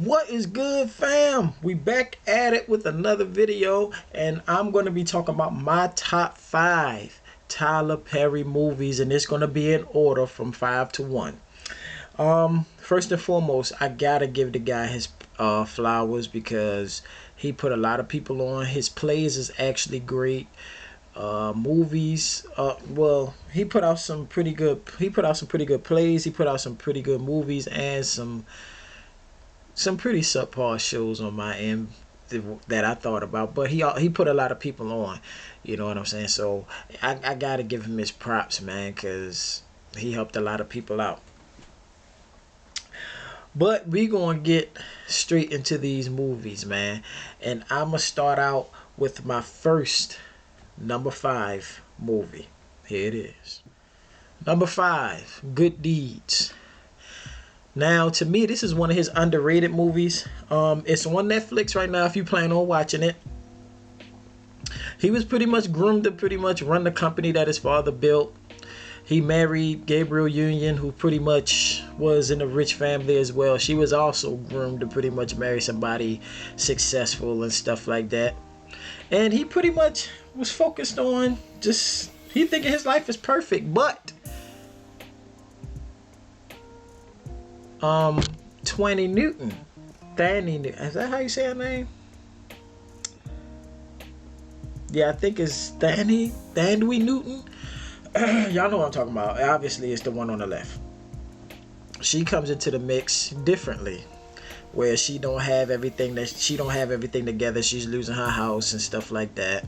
What is good, fam? We back at it with another video, and I'm going to be talking about my top 5 Tyler Perry movies, and it's going to be in order from 5 to 1. First and foremost, I gotta give the guy his flowers because he put a lot of people on. His plays is actually great. Movies, well, he put out some pretty good plays. He put out some pretty good movies and some pretty subpar shows on my end that I thought about, but he put a lot of people on, you know what I'm saying? So I gotta give him his props, man, because he helped a lot of people out. But we gonna get straight into these movies, man, and I'm gonna start out with my first number 5 movie. Here it is. Number 5, Good Deeds. Now, to me, this is one of his underrated movies. It's on Netflix right now if you plan on watching it. He was pretty much groomed to pretty much run the company that his father built. He married Gabrielle Union, who pretty much was in a rich family as well. She was also groomed to pretty much marry somebody successful and stuff like that. And he pretty much was focused on just, he thinking his life is perfect, but 20 Newton, Danny Newton, is that how you say her name? Yeah, I think it's Danny Newton. Y'all know what I'm talking about. Obviously, it's the one on the left. She comes into the mix differently, where she don't have everything together. She's losing her house and stuff like that,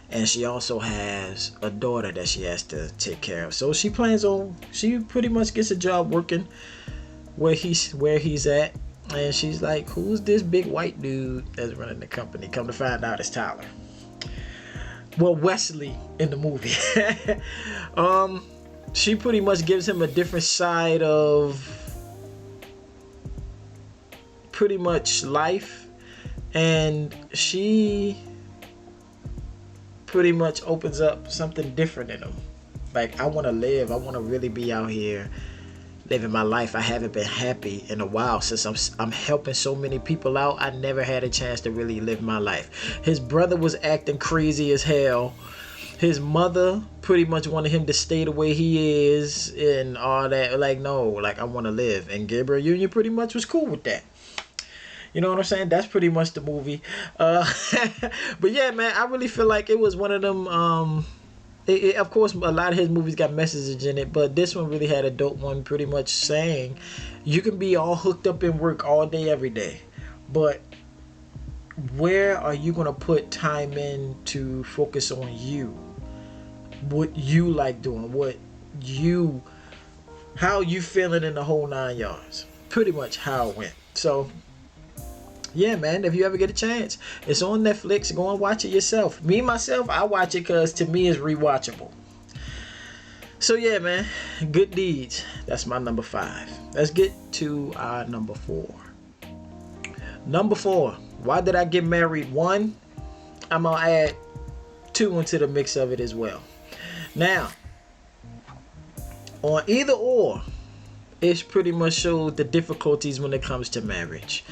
and she also has a daughter that she has to take care of. So she pretty much gets a job working where he's at, and she's like, who's this big white dude that's running the company? Come to find out, it's Tyler. Well, Wesley in the movie. She pretty much gives him a different side of pretty much life, and she pretty much opens up something different in him. Like, I want to live. I want to really be out here living my life. I haven't been happy in a while since I'm helping so many people out. I never had a chance to really live my life. His brother was acting crazy as hell. His mother pretty much wanted him to stay the way he is and all that. Like, no, like, I want to live. And Gabrielle Union pretty much was cool with that. You know what I'm saying? That's pretty much the movie. But yeah, man, I really feel like it was one of them. Of course, a lot of his movies got messages in it, but this one really had a dope one, pretty much saying you can be all hooked up in work all day, every day, but where are you going to put time in to focus on you? What you like doing, how you feeling in the whole 9 yards. Pretty much how it went. So yeah, man, if you ever get a chance, it's on Netflix. Go and watch it yourself. Me, myself, I watch it because to me it's rewatchable. So yeah, man, Good Deeds. That's my number 5. Let's get to our number 4. Number 4. Why Did I Get Married? 1. I'm going to add 2 into the mix of it as well. Now, on either or, it pretty much shows the difficulties when it comes to marriage.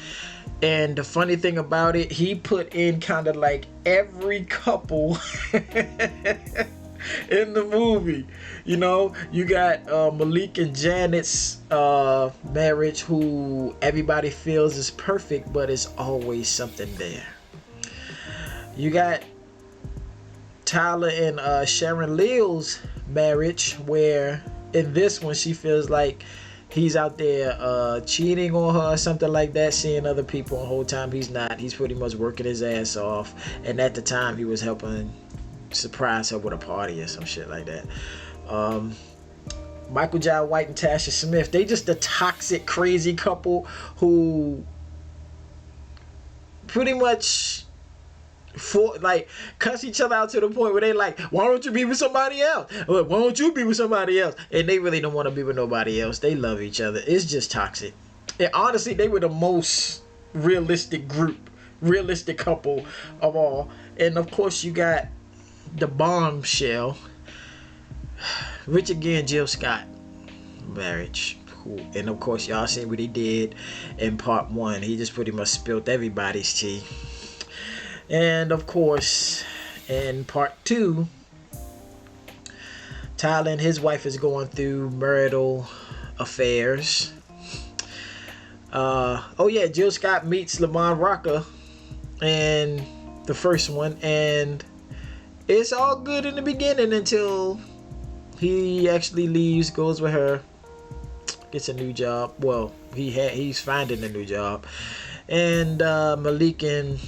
And the funny thing about it, he put in kind of like every couple in the movie. You know, you got Malik and Janet's marriage, who everybody feels is perfect, but it's always something there. You got Tyler and Sharon Leal's marriage, where in this one she feels like he's out there cheating on her or something like that, seeing other people, and the whole time he's not. He's pretty much working his ass off, and at the time he was helping surprise her with a party or some shit like that. Michael Jai White and Tasha Smith, they just a toxic, crazy couple who pretty much cuss each other out to the point where they like, why don't you be with somebody else? Or, why don't you be with somebody else? And they really don't want to be with nobody else. They love each other. It's just toxic. And honestly, they were the most realistic couple of all. And of course, you got the bombshell, Richard Gere and Jill Scott marriage, cool. And of course, y'all seen what he did in part 1. He just pretty much spilled everybody's tea. And of course, in part 2, Tyler and his wife is going through marital affairs. Jill Scott meets Lamont Rocker in the first one, and it's all good in the beginning until he actually leaves, goes with her, gets a new job. Well, he's finding a new job, and Malik and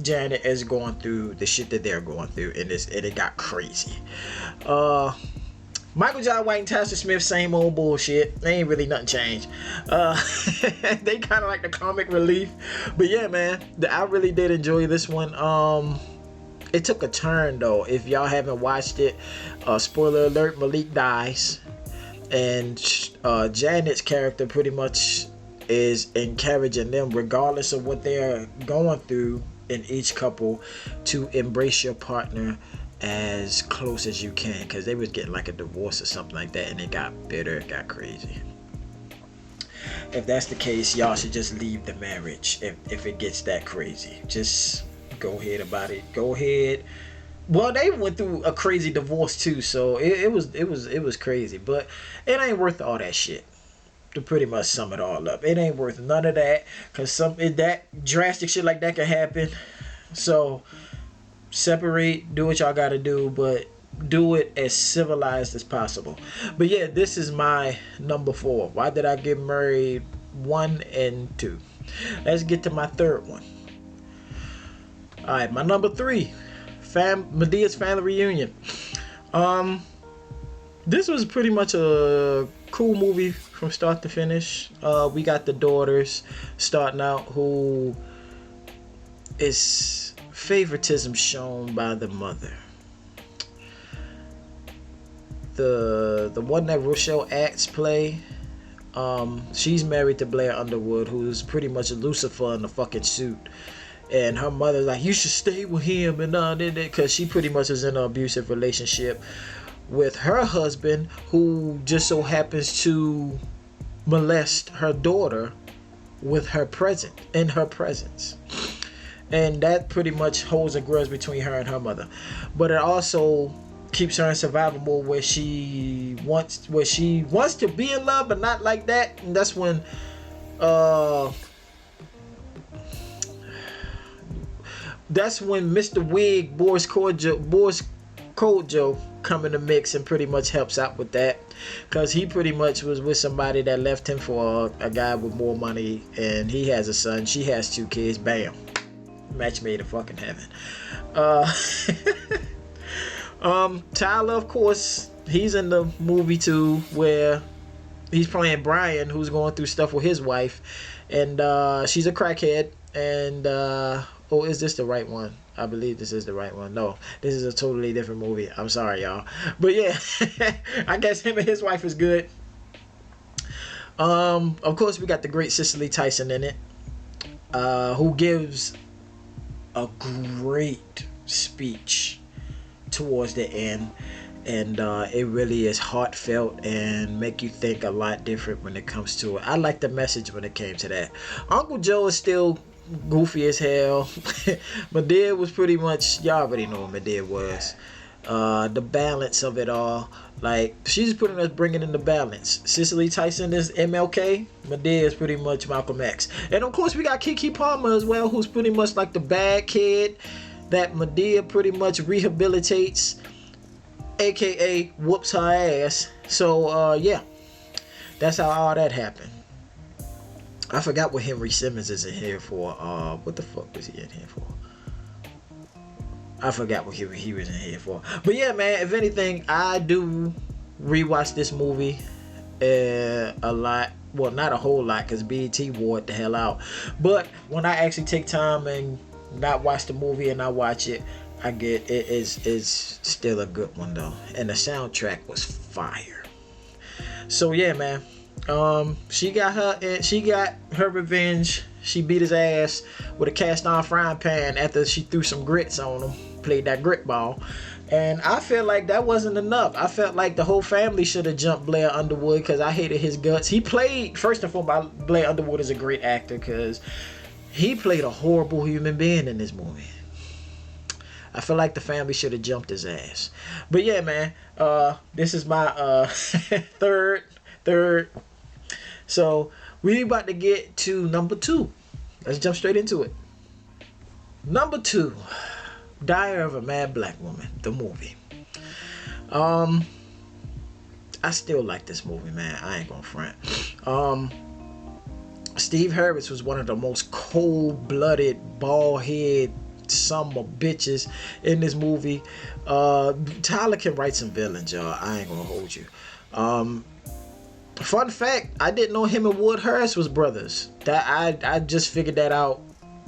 Janet is going through the shit that they're going through, and it got crazy. Michael Jai White and Tasha Smith, same old bullshit. They ain't really nothing changed. They kind of like the comic relief. But yeah, man, I really did enjoy this one. It took a turn though. If y'all haven't watched it, spoiler alert, Malik dies. And Janet's character pretty much is encouraging them, regardless of what they're going through in each couple, to embrace your partner as close as you can, because they was getting like a divorce or something like that, and it got bitter, it got crazy. If that's the case, y'all should just leave the marriage. If it gets that crazy, just go ahead about it. Go ahead. Well, they went through a crazy divorce too, so it was crazy, but it ain't worth all that shit. To pretty much sum it all up, it ain't worth none of that, because that drastic shit like that can happen. So separate, do what y'all gotta do, but do it as civilized as possible. But yeah, this is my number 4. Why did I get married 1 and 2? Let's get to my third one. Alright, my number 3, Medea's family reunion. This was pretty much a cool movie from start to finish. We got the daughters starting out, who is favoritism shown by the mother. The one that Rochelle Axe play, she's married to Blair Underwood, who's pretty much Lucifer in the fucking suit. And her mother's like, you should stay with him, and because she pretty much is in an abusive relationship with her husband, who just so happens to molest her daughter in her presence. And that pretty much holds a grudge between her and her mother. But it also keeps her in survival mode, where she wants to be in love, but not like that. And that's when Mr. Wig, Boris Kodjo come in the mix and pretty much helps out with that, because he pretty much was with somebody that left him for a guy with more money, and he has a son, she has 2 kids. Bam, match made in fucking heaven. Tyler, of course, he's in the movie too, where he's playing Brian, who's going through stuff with his wife, and she's a crackhead. And is this the right one? I believe this is the right one. No, this is a totally different movie. I'm sorry, y'all. But yeah, I guess him and his wife is good. Of course, we got the great Cicely Tyson in it, who gives a great speech towards the end, and it really is heartfelt and make you think a lot different when it comes to it. I like the message when it came to that. Uncle Joe is still goofy as hell. Medea was pretty much, y'all already know what Medea was. The balance of it all, like, she's bringing in the balance. Cicely Tyson is MLK, Medea is pretty much Malcolm X. And of course we got Keke Palmer as well, who's pretty much like the bad kid that Medea pretty much rehabilitates, aka whoops her ass. So yeah, that's how all that happened. I forgot what Henry Simmons is in here for. What the fuck was he in here for? I forgot what he was in here for. But yeah, man, if anything, I do rewatch this movie a lot. Well, not a whole lot, because BET wore it the hell out. But when I actually take time and not watch the movie and I watch it, I get it is still a good one though. And the soundtrack was fire. So yeah, man. She got her revenge. She beat his ass with a cast iron frying pan after she threw some grits on him, played that grit ball, And I feel like that wasn't enough. I felt like the whole family should have jumped Blair Underwood because I hated his guts. He played, first and foremost, Blair Underwood is a great actor because he played a horrible human being in this movie. I feel like the family should have jumped his ass. But yeah, man, this is my third. So we about to get to number 2. Let's jump straight into it. Number 2. Diary of a Mad Black Woman, the movie. I still like this movie, man. I ain't gonna front. Steve Harris was one of the most cold-blooded, bald-head son of bitches in this movie. Tyler can write some villains, y'all. I ain't gonna hold you. Fun fact, I didn't know him and Wood Harris was brothers. That I just figured that out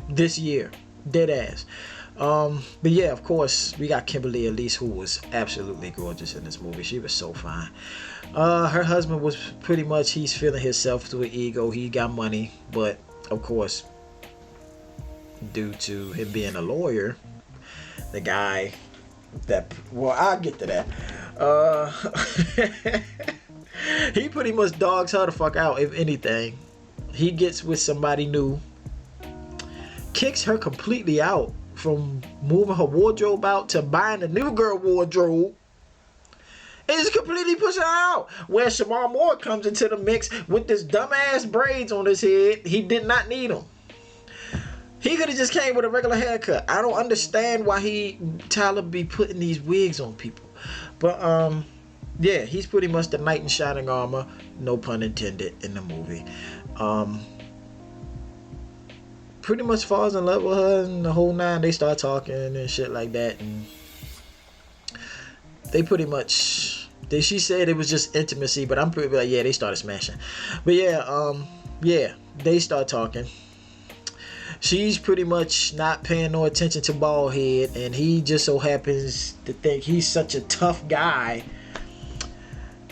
this year. Dead ass. But yeah, of course, we got Kimberly Elise, who was absolutely gorgeous in this movie. She was so fine. Her husband was pretty much, he's feeling himself through an ego. He got money, but of course, due to him being a lawyer, the guy that, well, I'll get to that. He pretty much dogs her the fuck out, if anything. He gets with somebody new, kicks her completely out, from moving her wardrobe out to buying a new girl wardrobe. And just completely pushing her out. Where Shamar Moore comes into the mix with this dumbass braids on his head. He did not need them. He could have just came with a regular haircut. I don't understand why Tyler be putting these wigs on people. But yeah, he's pretty much the knight in shining armor, no pun intended, in the movie. Pretty much falls in love with her and the whole nine. They start talking and shit like that, and they pretty much, she said it was just intimacy, but I'm pretty like, yeah, they started smashing. But yeah, they start talking. She's pretty much not paying no attention to Baldhead, and he just so happens to think he's such a tough guy.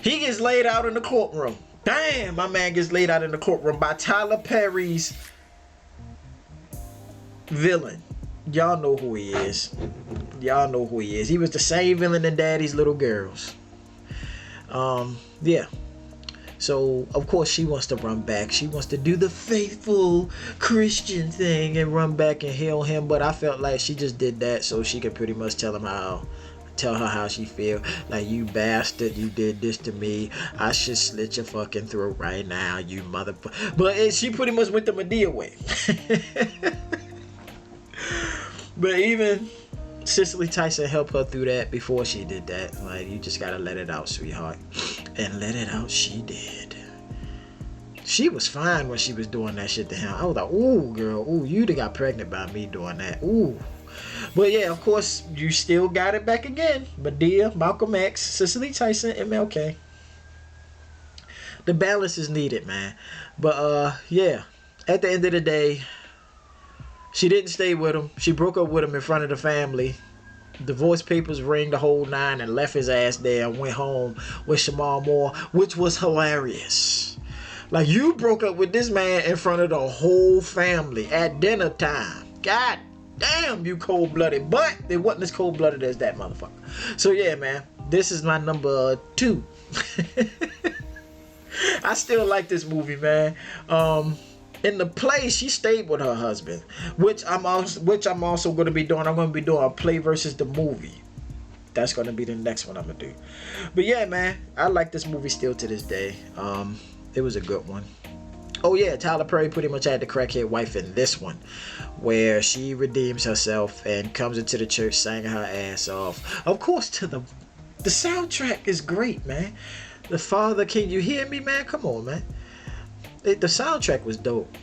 He gets laid out in the courtroom. Damn, my man gets laid out in the courtroom by Tyler Perry's villain. Y'all know who he is. He was the same villain in Daddy's Little Girls. Yeah. So, of course, she wants to run back. She wants to do the faithful Christian thing and run back and heal him. But I felt like she just did that so she could pretty much tell her how she feel. Like, you bastard, you did this to me. I should slit your fucking throat right now, you motherfucker. But she pretty much went the Medea way. But even Cicely Tyson helped her through that before she did that. Like, you just gotta let it out, sweetheart. And let it out she did. She was fine when she was doing that shit to him. I was like, ooh, girl, ooh, you'd have got pregnant by me doing that. Ooh. But yeah, of course, you still got it back again. Medea, Malcolm X, Cicely Tyson, MLK. The balance is needed, man. But yeah, at the end of the day, she didn't stay with him. She broke up with him in front of the family. Divorce papers ring the whole nine, and left his ass there and went home with Shamar Moore, which was hilarious. Like, you broke up with this man in front of the whole family at dinner time. God damn, you cold-blooded. But it wasn't as cold-blooded as that motherfucker. So yeah, man, this is my number 2. I still like this movie, man. In the play, she stayed with her husband, which I'm also going to be doing. I'm going to be doing a play versus the movie. That's going to be the next one I'm going to do. But yeah, man, I like this movie still to this day. It was a good one. Oh yeah, Tyler Perry pretty much had the crackhead wife in this one, where she redeems herself and comes into the church singing her ass off. Of course, the soundtrack is great, man. The Father, Can You Hear Me, man? Come on, man. The soundtrack was dope.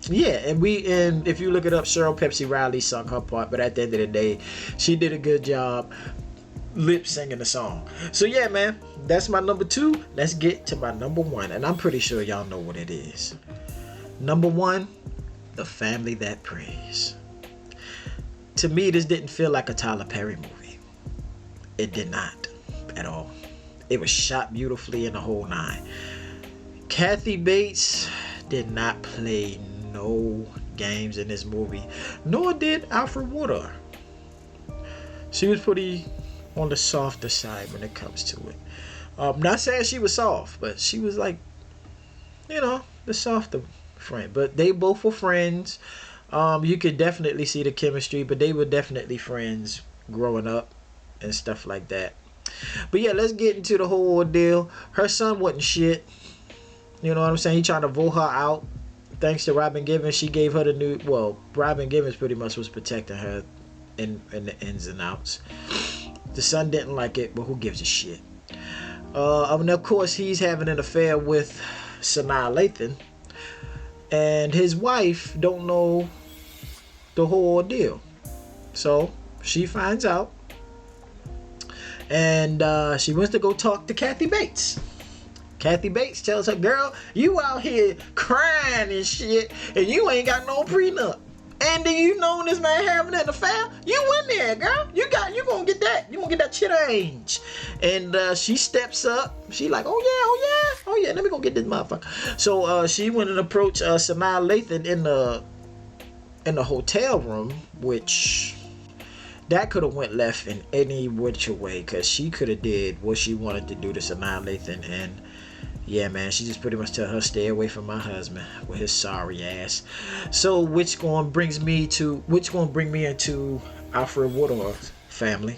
Yeah, and if you look it up, Cheryl Pepsi Riley sung her part, but at the end of the day, she did a good job lip singing the song. So yeah, man, that's my number 2. Let's get to my number 1, and I'm pretty sure y'all know what it is. Number 1, The Family That Prays. To me, this didn't feel like a Tyler Perry movie. It did not at all. It was shot beautifully in the whole 9. Kathy Bates did not play no games in this movie. Nor did Alfred Woodard. She was pretty on the softer side when it comes to it. Not saying she was soft, but she was like, the softer friend. But they both were friends. You could definitely see the chemistry, but they were definitely friends growing up and stuff like that. But yeah, let's get into the whole ordeal. Her son wasn't shit. You know what I'm saying? He trying to vote her out. Thanks to Robin Givens, she gave her the new... Well, Robin Givens pretty much was protecting her in the ins and outs. The son didn't like it, but who gives a shit? And of course, he's having an affair with Sanaa Lathan. And his wife don't know the whole ordeal. So, she finds out. And she wants to go talk to Kathy Bates. Kathy Bates tells her, girl, you out here crying and shit, and you ain't got no prenup. And do you know this man having an affair? You in there, girl. You gonna get that. You gonna get that change. And she steps up. She like, oh yeah. Let me go get this motherfucker. So she went and approached Sanaa Lathan in the hotel room, which that could have went left in any which way, because she could have did what she wanted to do to Sanaa Lathan. And yeah, man, she just pretty much tell her, stay away from my husband with his sorry ass. So which gonna bring me into Alfred Woodard's family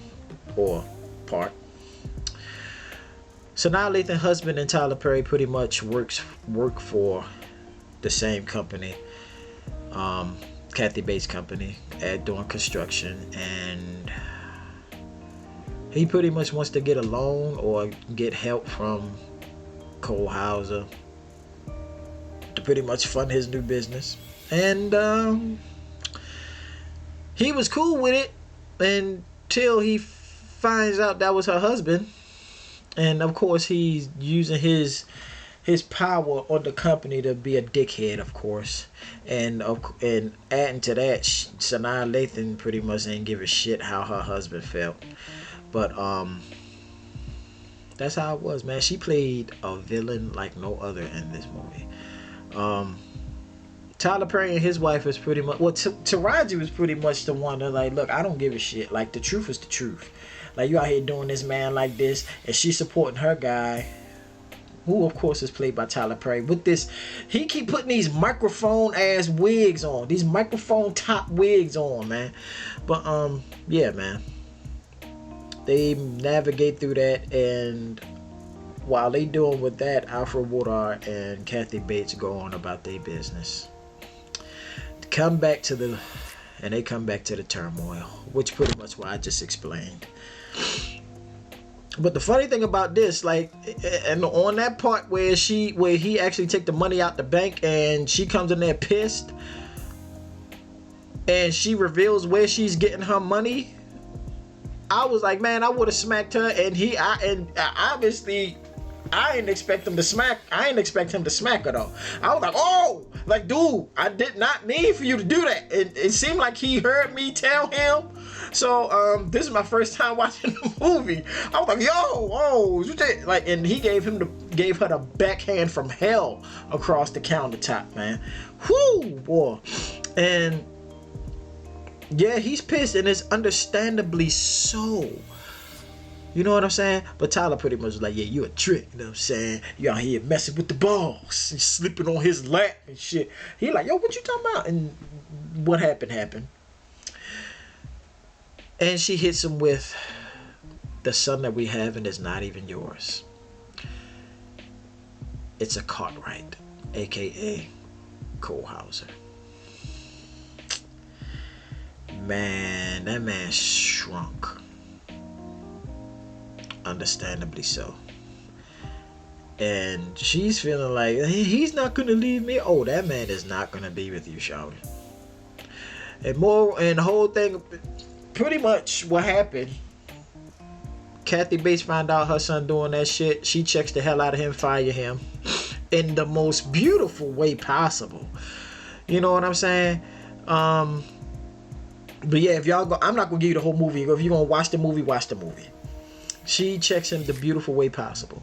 or part. Sanaa Lathan's husband and Tyler Perry pretty much work for the same company, Kathy Bates' company, at doing construction, and he pretty much wants to get a loan or get help from Cole Hauser to pretty much fund his new business. And he was cool with it until he finds out that was her husband. And of course he's using his power on the company to be a dickhead, of course. And adding to that, Sanaa Lathan pretty much ain't give a shit how her husband felt. But that's how it was, man. She played a villain like no other in this movie. Tyler Perry and his wife is pretty much... Well, Taraji was pretty much the one that like, look, I don't give a shit. Like, the truth is the truth. Like, you out here doing this man like this, and she's supporting her guy, who of course is played by Tyler Perry. With this, he keep putting these microphone ass wigs on. These microphone top wigs on, man. But, yeah, man. They navigate through that, and while they doing with that, Alfred Woodard and Kathy Bates go on about their business. They come back to the turmoil, which pretty much what I just explained. But the funny thing about this, like, and on that part where he actually take the money out the bank and she comes in there pissed, and she reveals where she's getting her money, I was like, man, I would have smacked her. And obviously, I didn't expect him to smack her though. I was like, oh, like, dude, I did not mean for you to do that. It seemed like he heard me tell him. So this is my first time watching the movie. I was like, yo, oh, like, and he gave her the backhand from hell across the countertop, man. Whoo, boy. And yeah, he's pissed, and it's understandably so. You know what I'm saying? But Tyler pretty much was like, yeah, you a trick. You know what I'm saying? You out here messing with the boss. He's sleeping on his lap and shit. He like, yo, what you talking about? And what happened. And she hits him with, the son that we have and is not even yours. It's a Cartwright, a.k.a. Cole Hauser. Man, that man shrunk. Understandably so. And she's feeling like, hey, he's not gonna leave me. Oh, that man is not gonna be with you, shawty. And the whole thing, pretty much what happened, Kathy Bates found out her son doing that shit. She checks the hell out of him, fire him in the most beautiful way possible. You know what I'm saying? But yeah, if y'all go, I'm not gonna give you the whole movie. If you're gonna watch the movie, watch the movie. She checks him the beautiful way possible.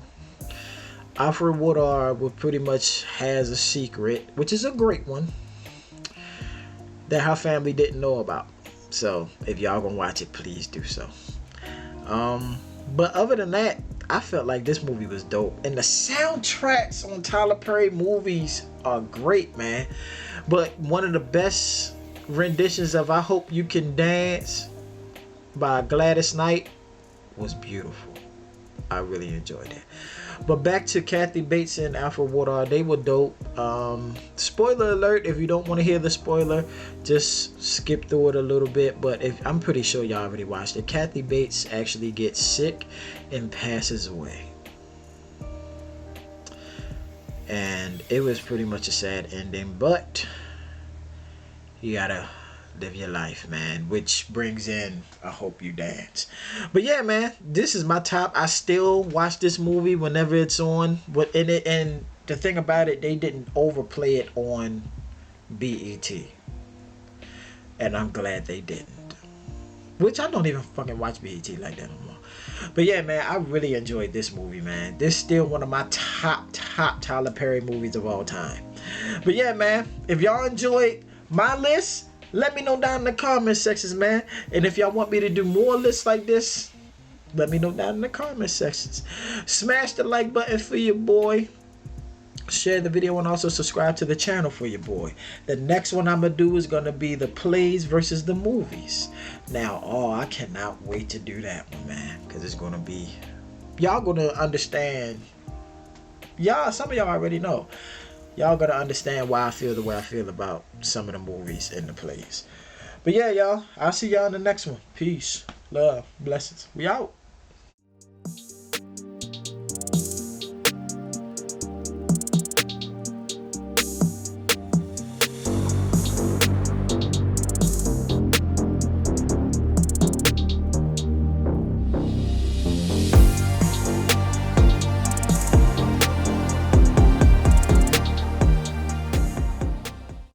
Alfred Woodard pretty much has a secret, which is a great one. that her family didn't know about. So if y'all gonna watch it, please do so. But other than that, I felt like this movie was dope, and the soundtracks on Tyler Perry movies are great, man. But one of the best renditions of "I Hope You Can Dance" by Gladys Knight was beautiful. I really enjoyed it. But back to Kathy Bates and Alfred Woodard, they were dope. Spoiler alert, if you don't want to hear the spoiler, just skip through it a little bit. But I'm pretty sure y'all already watched it. Kathy Bates actually gets sick and passes away. And it was pretty much a sad ending, but you gotta live your life, man, which brings in "I Hope You Dance." But yeah, man, this is my top. I still watch this movie whenever it's on. But and the thing about it, they didn't overplay it on BET, and I'm glad they didn't. Which I don't even fucking watch BET like that no more. But yeah, man, I really enjoyed this movie, man. This is still one of my top Tyler Perry movies of all time. But yeah, man, if y'all enjoyed my list, let me know down in the comment sections, man. And if y'all want me to do more lists like this, let me know down in the comment sections. Smash the like button for your boy. Share the video and also subscribe to the channel for your boy. The next one I'm going to do is going to be the plays versus the movies. Now, I cannot wait to do that one, man. Because it's going to be... Y'all going to understand. Some of y'all already know. Y'all gotta understand why I feel the way I feel about some of the movies and the plays. But yeah, y'all, I'll see y'all in the next one. Peace, love, blessings. We out.